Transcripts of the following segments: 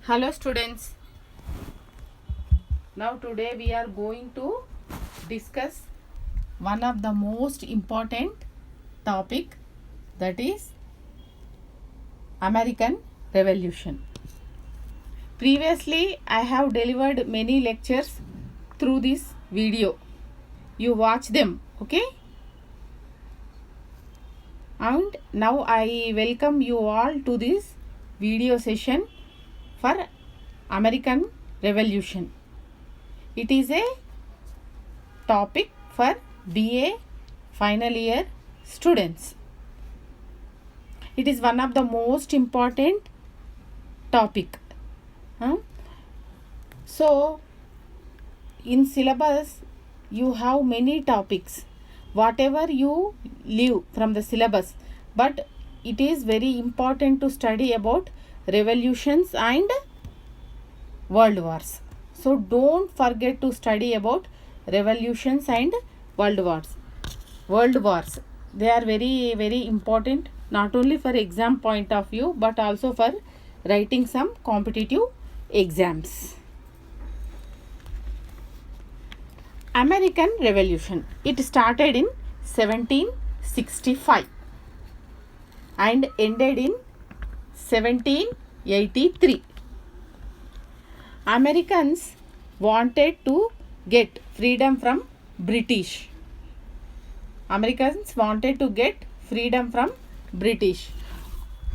Hello students. Now today we are going to discuss one of the most important topic, that is American Revolution. Previously I have delivered many lectures through this video. You watch them, okay? And now I welcome you all to this video session for American Revolution. It is a topic for BA final year students. It is one of the most important topic. So in syllabus you have many topics, whatever you leave from the syllabus, but it is very important to study about revolutions and world wars. So don't forget to study about revolutions and world wars. They are very, very important, not only for exam point of view but also for writing some competitive exams. American Revolution. It started in 1765 and ended in 1783. Americans wanted to get freedom from British. Americans wanted to get freedom from British.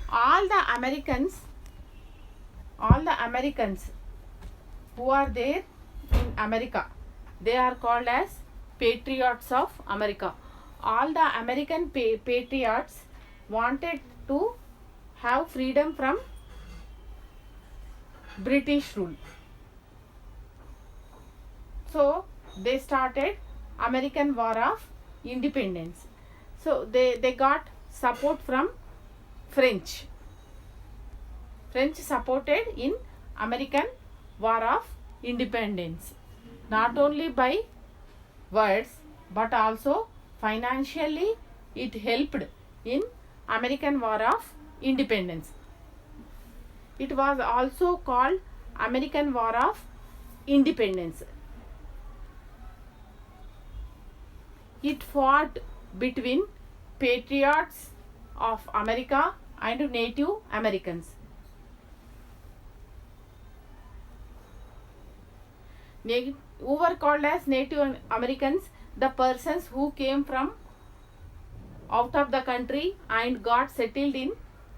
All the Americans who are there in America, they are called as patriots of America. All the American patriots wanted to have freedom from British rule. So they started American War of Independence. So they got support from French. French supported in American War of Independence, not only by words but also financially. It helped in American War of Independence. It was also called American War of Independence. It fought between patriots of America and Native Americans. Who were called as Native Americans? The persons who came from out of the country and got settled in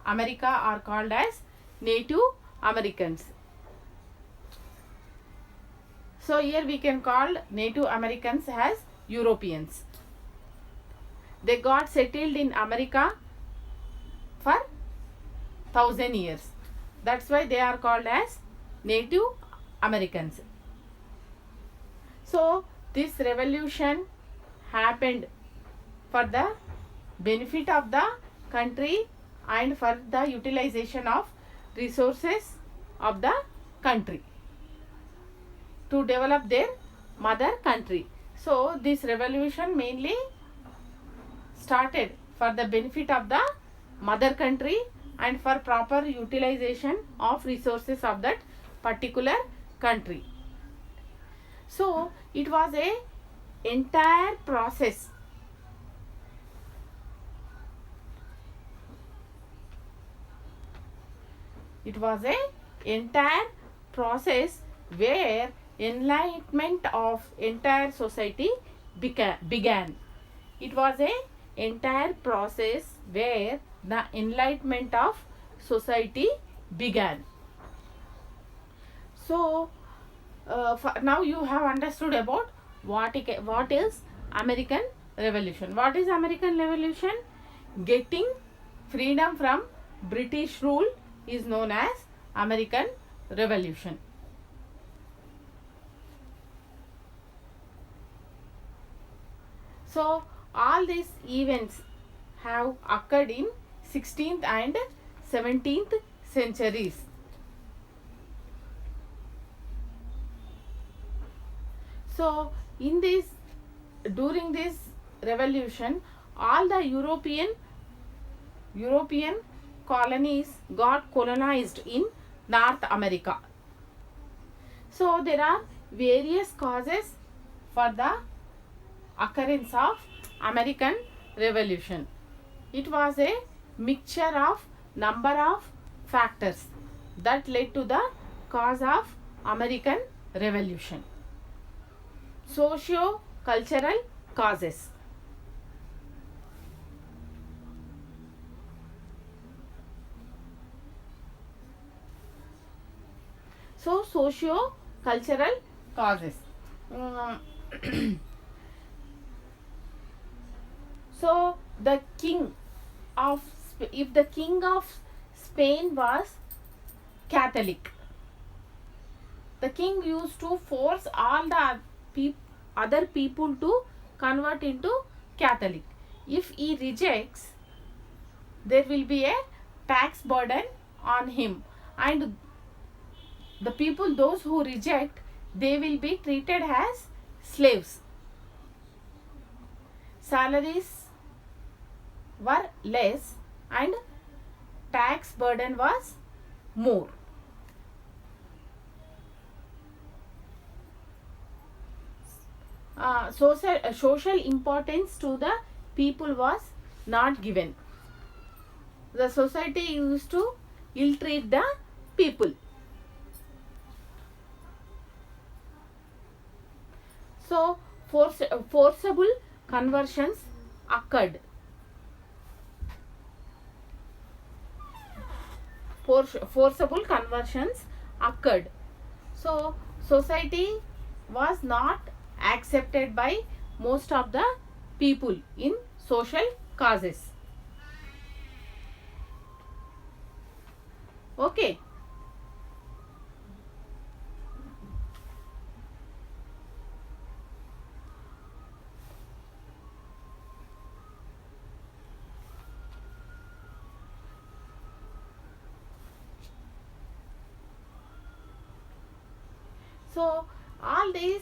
America are called as Native Americans. So here we can call Native Americans as Europeans. They got settled in America for 1,000 years. That's why they are called as Native Americans. So this revolution happened for the benefit of the country and for the utilization of resources of the country to develop their mother country. So this revolution mainly started for the benefit of the mother country and for proper utilization of resources of that particular country. So it was a entire process. It was a entire process where enlightenment of entire society began. It was a entire process where the enlightenment of society began. So now you have understood about what is American Revolution. What is American Revolution? Getting freedom from British rule is known as American Revolution. So all these events have occurred in 16th and 17th centuries. So during this revolution, all the European colonies got colonized in North America. So there are various causes for the occurrence of American Revolution. It was a mixture of number of factors that led to the cause of American Revolution. Socio-cultural causes. So socio-cultural causes. So the king of if the king of Spain was Catholic, the king used to force all the other people to convert into Catholic. If he rejects, there will be a tax burden on him, and the people, those who reject, they will be treated as slaves. Salaries were less and tax burden was more. Social importance to the people was not given. The society used to ill-treat the people. So forcible conversions occurred. Forcible conversions occurred. So society was not accepted by most of the people in social causes. Okay. So all these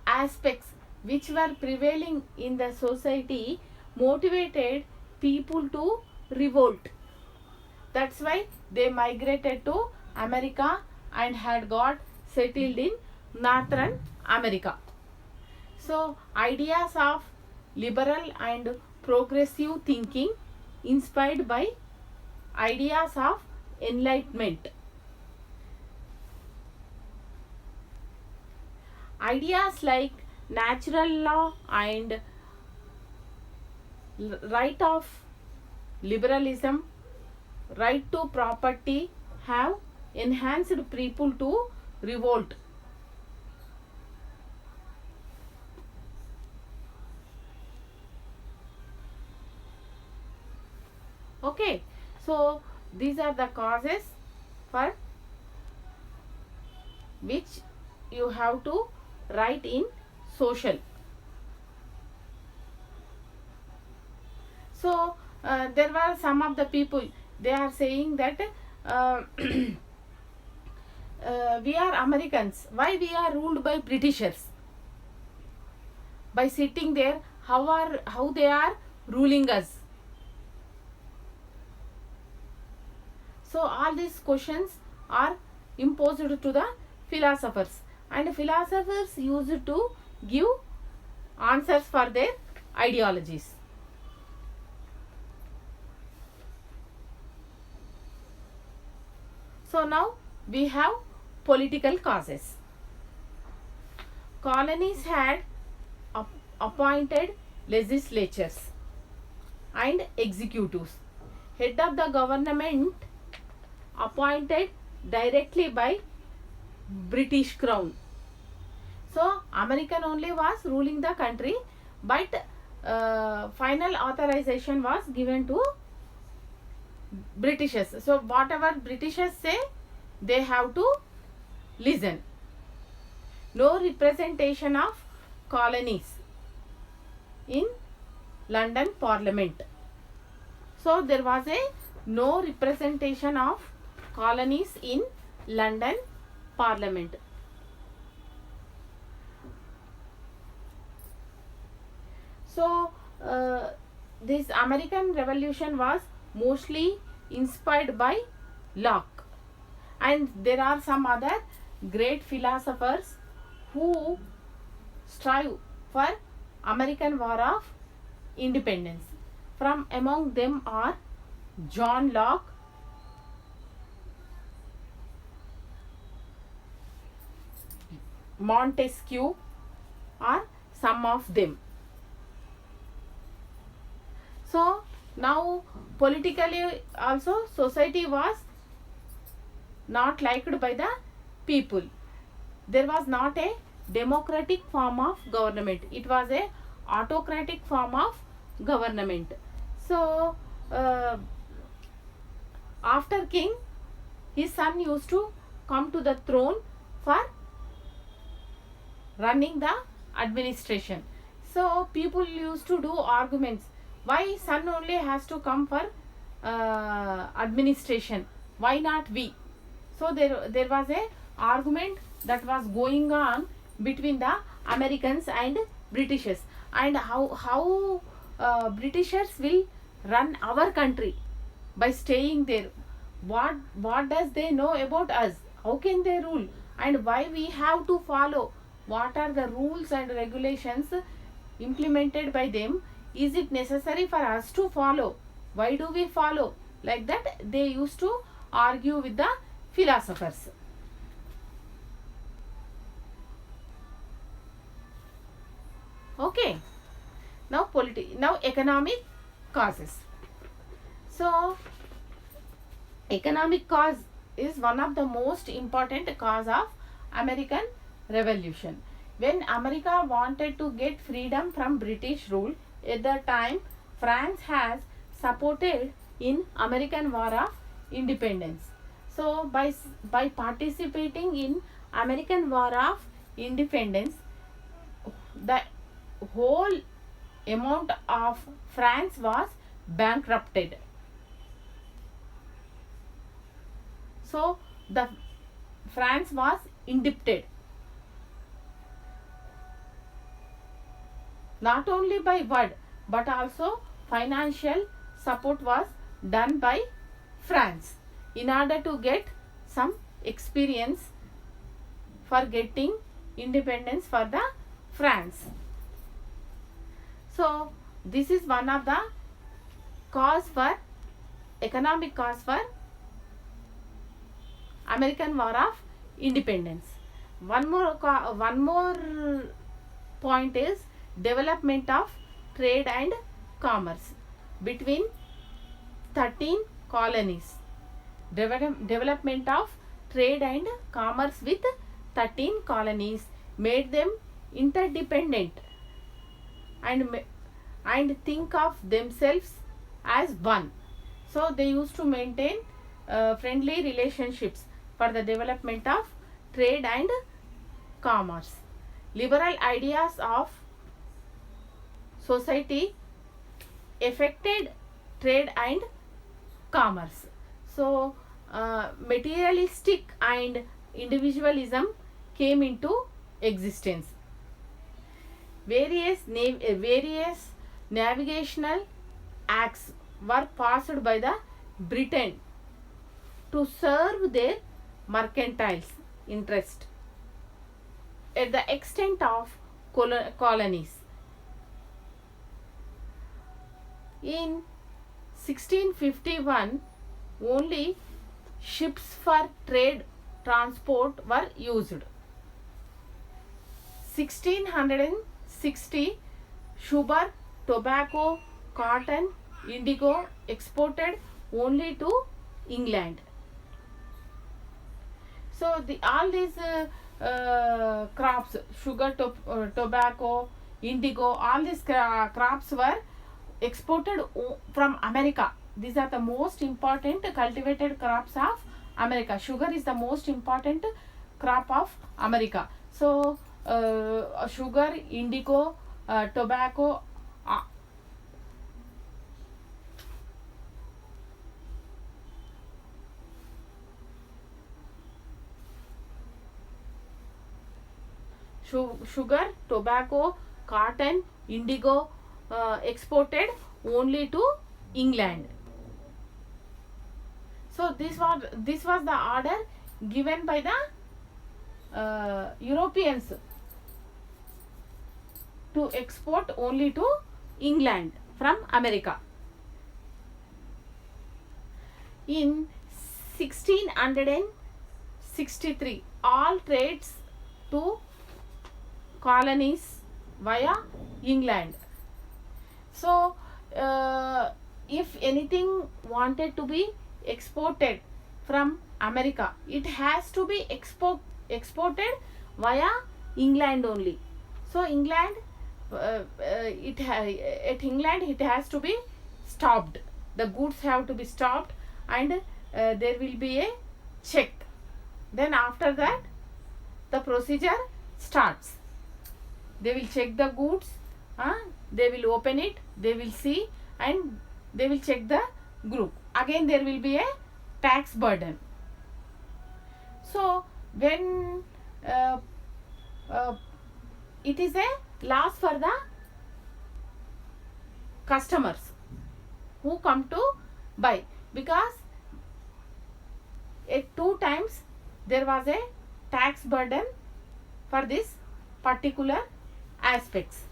aspects which were prevailing in the society motivated people to revolt. That's why they migrated to America and had got settled in Northern America. So ideas of liberal and progressive thinking inspired by ideas of enlightenment. Ideas like natural law and right of liberalism, right to property have enhanced people to revolt. Okay, so these are the causes for which you have to write in social. So there were some of the people, they are saying that we are Americans, why we are ruled by Britishers? By sitting there, how they are ruling us? So all these questions are imposed to the philosophers, and philosophers used to give answers for their ideologies. So now we have political causes. Colonies had appointed legislatures and executives. Head of the government appointed directly by British Crown. So American only was ruling the country, but final authorization was given to Britishers. So whatever Britishers say, they have to listen. No representation of colonies in London Parliament. So there was a no representation of colonies in London Parliament. So this American Revolution was mostly inspired by Locke, And there are some other great philosophers who strive for American War of Independence. From among them are John Locke, Montesquieu are some of them. So now politically also society was not liked by the people. There was not a democratic form of government. It was a autocratic form of government. So after king, his son used to come to the throne for running the administration. So people used to do arguments, why son only has to come for administration, why not we? So there was a argument that was going on between the Americans and Britishers, and how Britishers will run our country by staying there. What does they know about us? How can they rule? And why we have to follow? What are the rules and regulations implemented by them? Is it necessary for us to follow? Why do we follow? Like that they used to argue with the philosophers. Okay. Now now economic causes. So economic cause is one of the most important cause of American Revolution. When America wanted to get freedom from British rule, at the time France has supported in American War of Independence. So by participating in American War of Independence, the whole amount of France was bankrupted. So the France was indebted, not only by word but also financial support was done by France in order to get some experience for getting independence for the France. So this is one of the cause for economic cause for American War of Independence. One more point is development of trade and commerce between 13 colonies. Development of trade and commerce with 13 colonies made them interdependent and think of themselves as one. So they used to maintain friendly relationships for the development of trade and commerce. Liberal ideas of society affected trade and commerce. So materialistic and individualism came into existence. Various navigational acts were passed by the Britain to serve their mercantile interest at the extent of colonies. In 1651, only ships for trade transport were used. 1660, sugar, tobacco, cotton, indigo exported only to England. So all these crops, sugar, tobacco, indigo, all these crops were exported from America. These are the most important cultivated crops of America. Sugar is the most important crop of America. So sugar, indigo, tobacco, sugar, tobacco, cotton, indigo exported only to England. So this was the order given by the Europeans to export only to England from America. In 1663, all trades to colonies via England. So, if anything wanted to be exported from America, it has to be exported via England only. So, England, at England it has to be stopped. The goods have to be stopped, and there will be a check. Then after that, the procedure starts. They will check the goods, they will open it, they will see, and they will check the group. Again there will be a tax burden. So when it is a loss for the customers who come to buy, because at 2 times there was a tax burden for this particular aspects.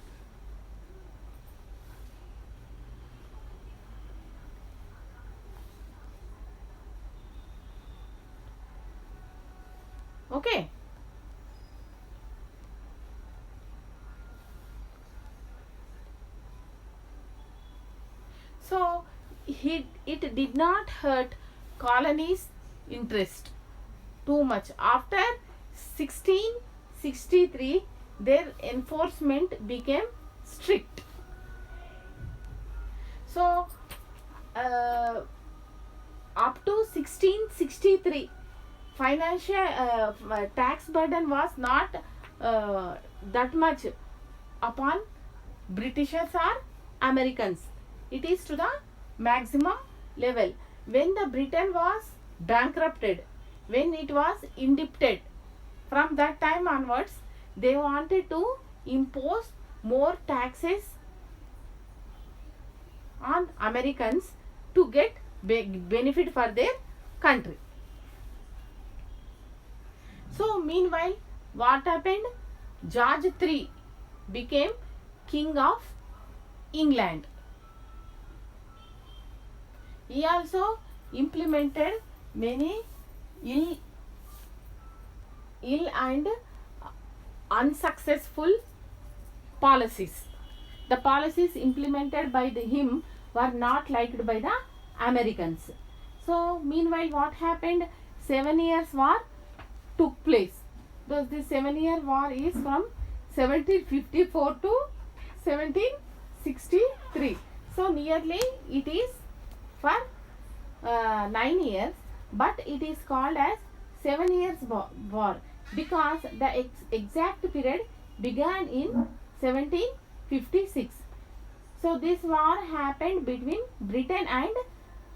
Okay. So it did not hurt colonies' interest too much. After 1663, their enforcement became strict. So up to 1663, financial tax burden was not that much upon Britishers or Americans. It is to the maximum level. When the Britain was bankrupted, when it was indebted, from that time onwards, they wanted to impose more taxes on Americans to get benefit for their country. So meanwhile, what happened? George III became King of England. He also implemented many ill and unsuccessful policies. The policies implemented by him were not liked by the Americans. So meanwhile, what happened? 7 years war took place. Thus the 7-year war is from 1754 to 1763. So nearly it is for 9 years, but it is called as 7 years war because the exact period began in 1756. So this war happened between Britain and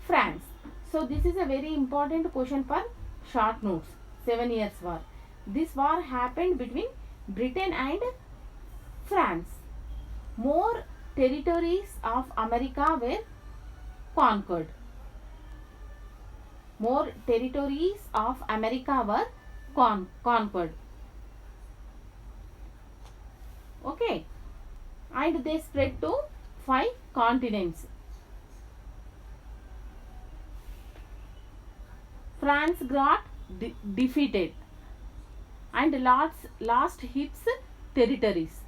France. So this is a very important question for short notes. 7 years war. This war happened between Britain and France. More territories of America were conquered. More territories of America were conquered. Okay. And they spread to 5 continents. France got defeated and lost its territories.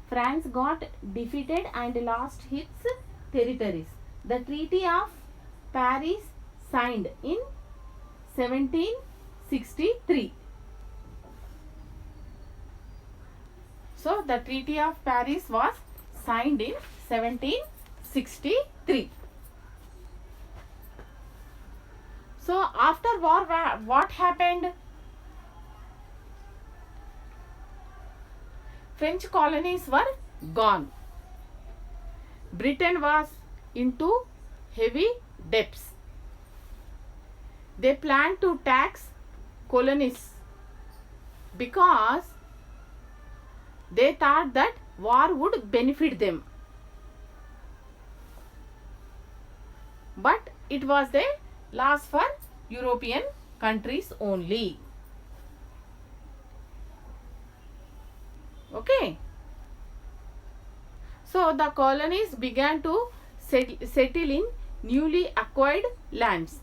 France got defeated and lost its territories. The Treaty of Paris signed in 1763. So the Treaty of Paris was signed in 1763. So after war, what happened? French colonies were gone. Britain was into heavy debts. They planned to tax colonies because they thought that war would benefit them. But it was a loss for European countries only. So the colonies began to settle in newly acquired lands.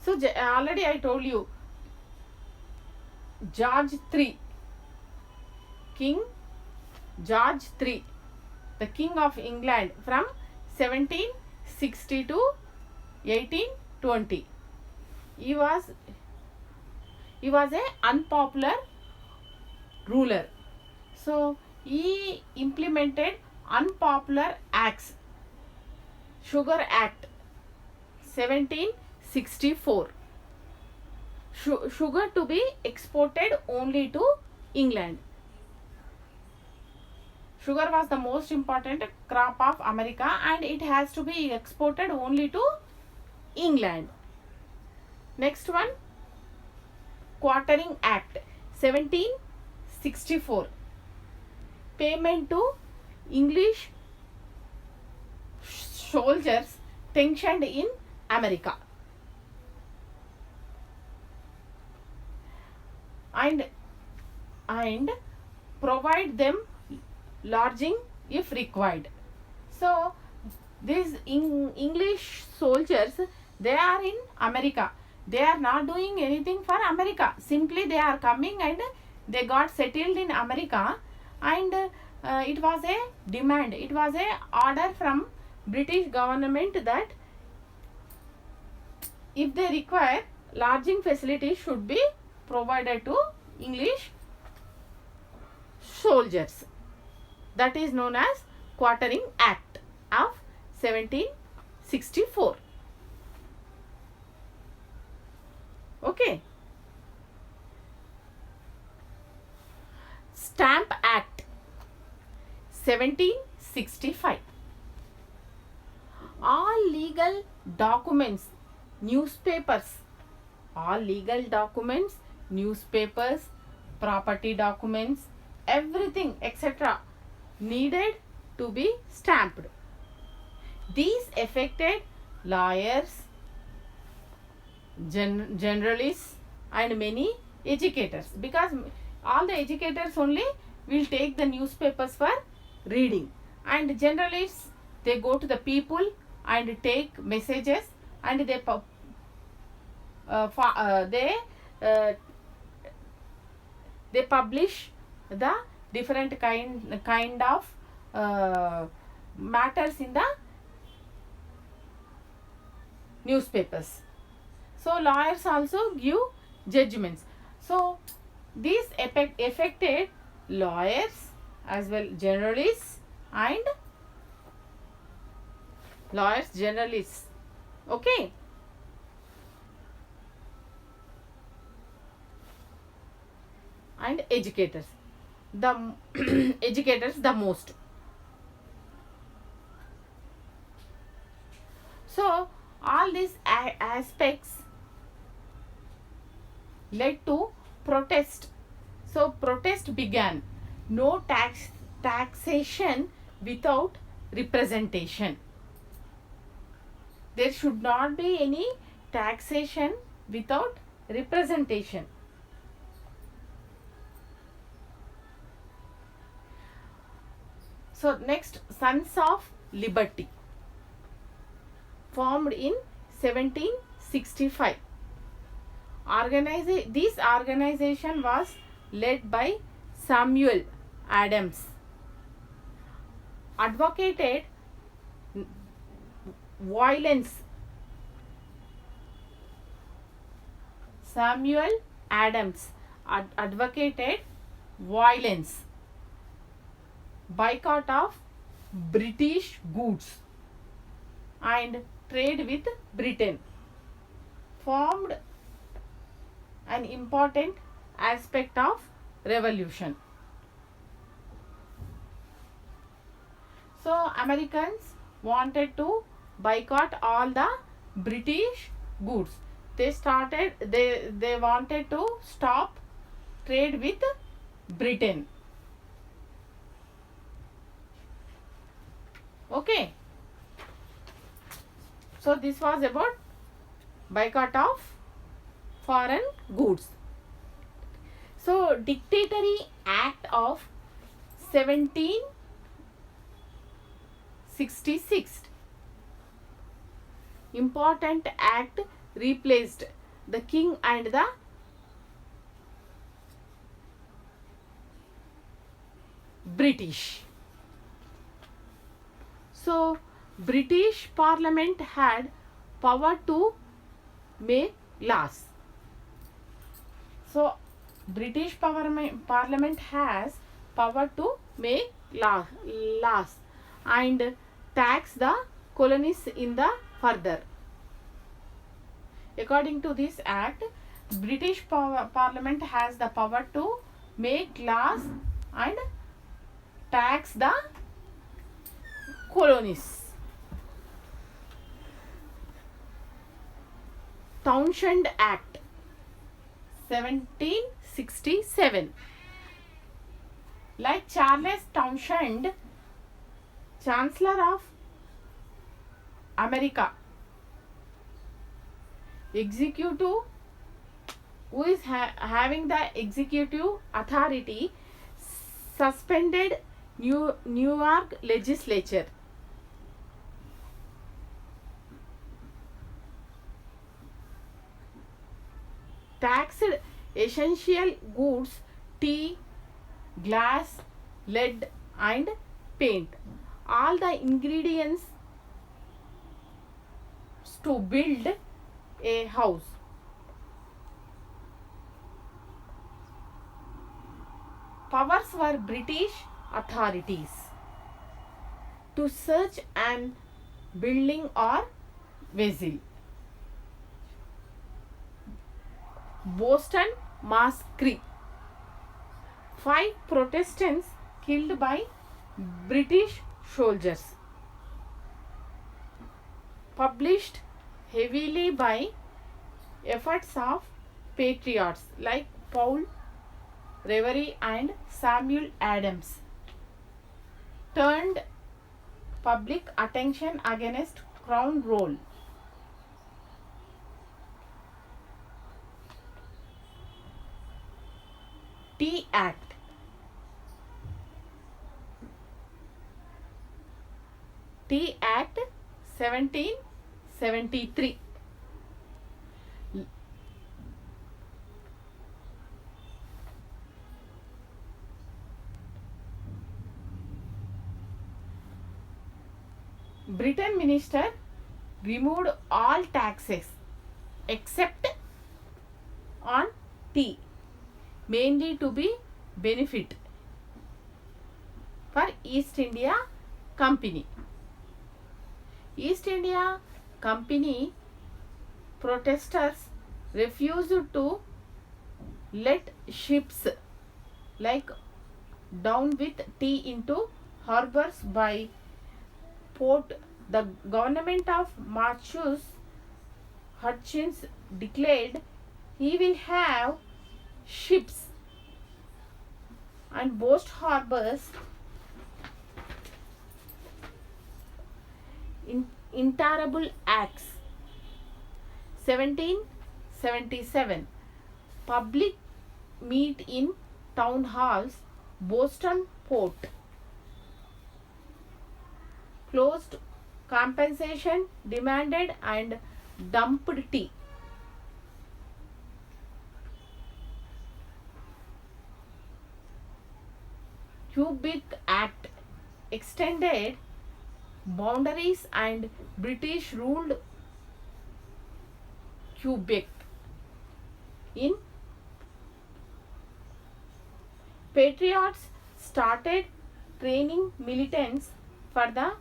So already I told you, George III, King George III, the King of England from 1760 to 1820. He was a unpopular ruler. So he implemented unpopular acts. Sugar Act 1764. Sugar to be exported only to England. Sugar was the most important crop of America and it has to be exported only to England. Next one, Quartering Act 1764. Payment to English soldiers stationed in America. And provide them lodging if required. So these English soldiers, they are in America. They are not doing anything for America. Simply they are coming and they got settled in America, and it was a demand. It was a order from British government that if they require, lodging facilities should be provided to English soldiers. That is known as Quartering Act of 1764. Okay. Stamp Act 1765. All legal documents, newspapers, property documents, everything, etc., needed to be stamped. These affected lawyers, generalists, and many educators, because all the educators only will take the newspapers for reading, and generalists, they go to the people and take messages, and they publish the different kind of matters in the newspapers. So lawyers also give judgments. So these affected lawyers as well, generalists and generalists. Okay. And educators, the educators the most. So all these aspects led to protest. So protest began. No taxation without representation. There should not be any taxation without representation. So next, Sons of Liberty, formed in 1765. This organization was led by Samuel Adams. Advocated violence. Samuel Adams advocated violence, boycott of British goods, and trade with Britain. Formed an important aspect of revolution. So Americans wanted to boycott all the British goods. They wanted to stop trade with Britain. Okay. So this was about boycott of foreign goods. So Dictatory Act of 1766, important act, replaced the king and the British. So British Parliament had power to make laws. So British Parliament has power to make laws and tax the colonies in the further. According to this act, British Parliament has the power to make laws and tax the colonies. Townshend Act 1767. Like Charles Townshend, Chancellor of America, executive, who is having the executive authority, suspended New York legislature. Taxed essential goods, tea, glass, lead and paint, all the ingredients to build a house. Powers were British authorities to search an building or vessel. Boston Massacre, 5 Protestants killed by British soldiers. Published heavily by efforts of patriots like Paul Revere and Samuel Adams. Turned public attention against Crown Rule. Tea Act. Tea Act 1773. Britain minister removed all taxes except on tea, mainly to be benefit for East India Company. East India Company protesters refused to let ships like down with tea into harbors by port. The government of Marcus Hutchins declared he will have ships and boast harbors in Intolerable Acts 1777. Public meet in town halls. Boston Port closed, compensation demanded and dumped tea. Quebec Act extended boundaries and British ruled Quebec. In patriots started training militants for the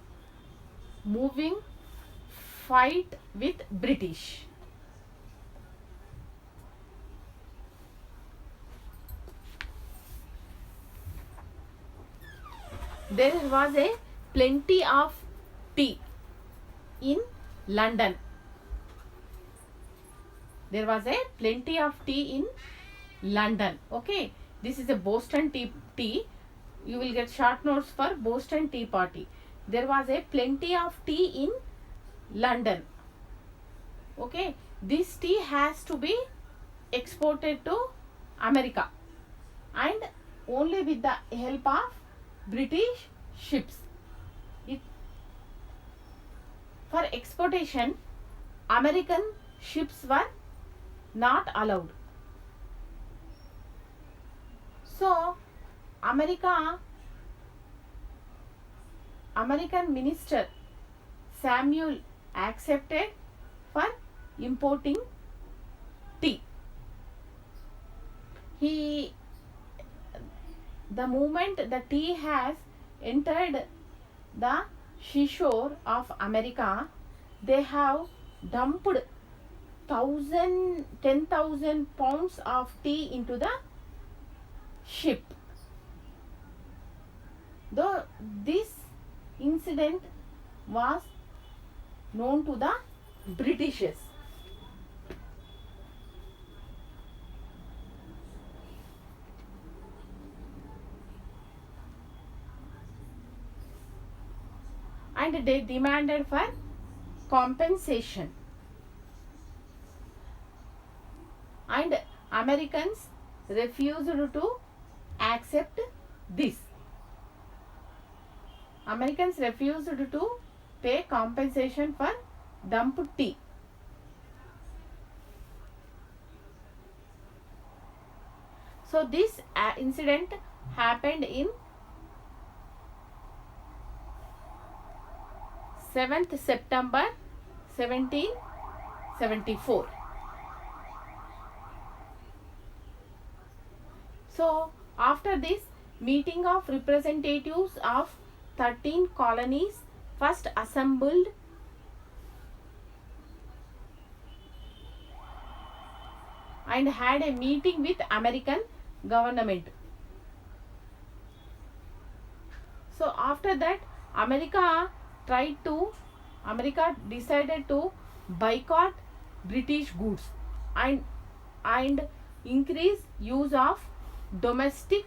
moving fight with British. There was a plenty of tea in London. There was a plenty of tea in London. Okay, this is a Boston tea. You will get short notes for Boston Tea Party. There was a plenty of tea in London. Okay, this tea has to be exported to America. and only with the help of British ships. For exportation, American ships were not allowed. So, American minister Samuel accepted for importing tea. The moment the tea has entered the seashore of America, they have dumped 10,000 pounds of tea into the ship. Though this incident was known to the Britishers. And they demanded for compensation. And Americans refused to accept this. Americans refused to pay compensation for dumped tea. So this incident happened in 7th September 1774. So after this meeting of representatives of 13 colonies first assembled and had a meeting with American government. So after that America decided to boycott British goods and increase use of domestic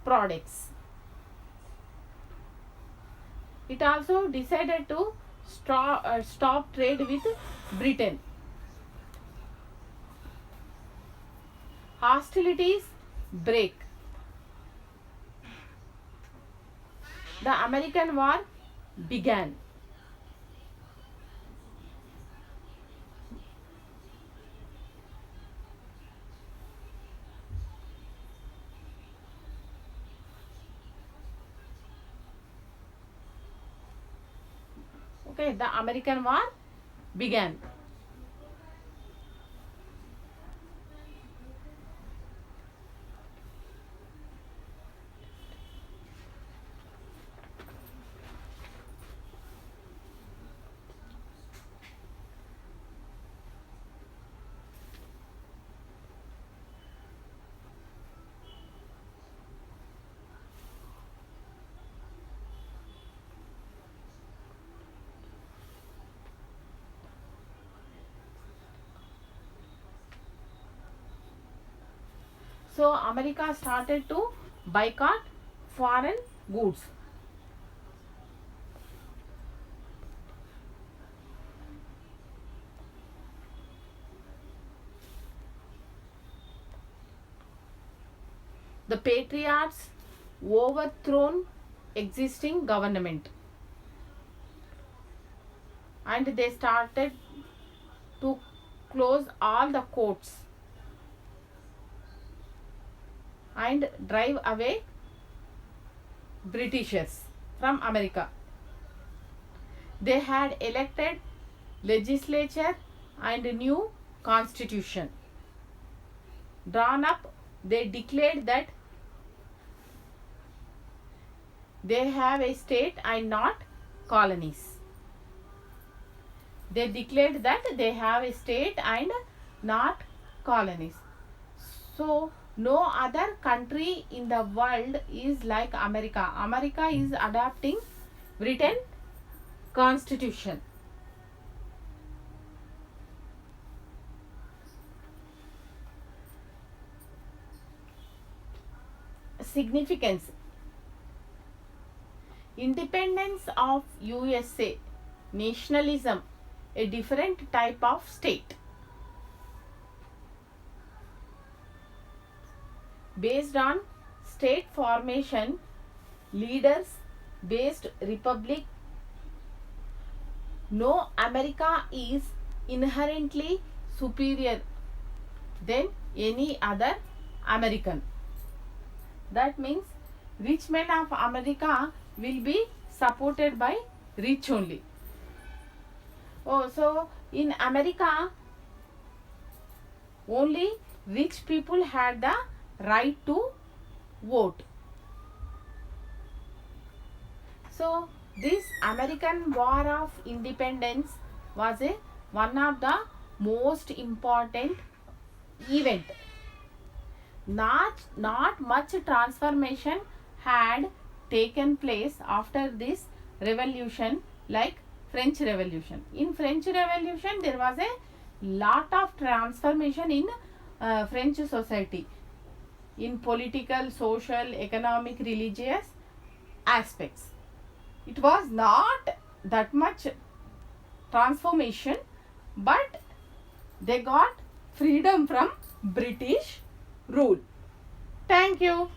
products. It also decided to stop trade with Britain. Hostilities break. The American War began. Okay, the American War began. So America started to boycott foreign goods. The Patriots overthrown existing government and they started to close all the courts and drive away Britishers from America. They had elected legislature and new constitution drawn up. They declared that they have a state and not colonies. They declared that they have a state and not colonies. So no other country in the world is like America. America is adopting Britain constitution. Significance. Independence of USA. Nationalism, a different type of state. based on state formation, leaders based republic. No America is inherently superior than any other American. That means rich men of America will be supported by rich only. Oh, so in America only rich people had the right to vote. So this American War of Independence was one of the most important event. Not much transformation had taken place after this revolution like French Revolution. In French Revolution there was a lot of transformation in French society in political, social, economic, religious aspects. It was not that much transformation, but they got freedom from British rule. Thank you.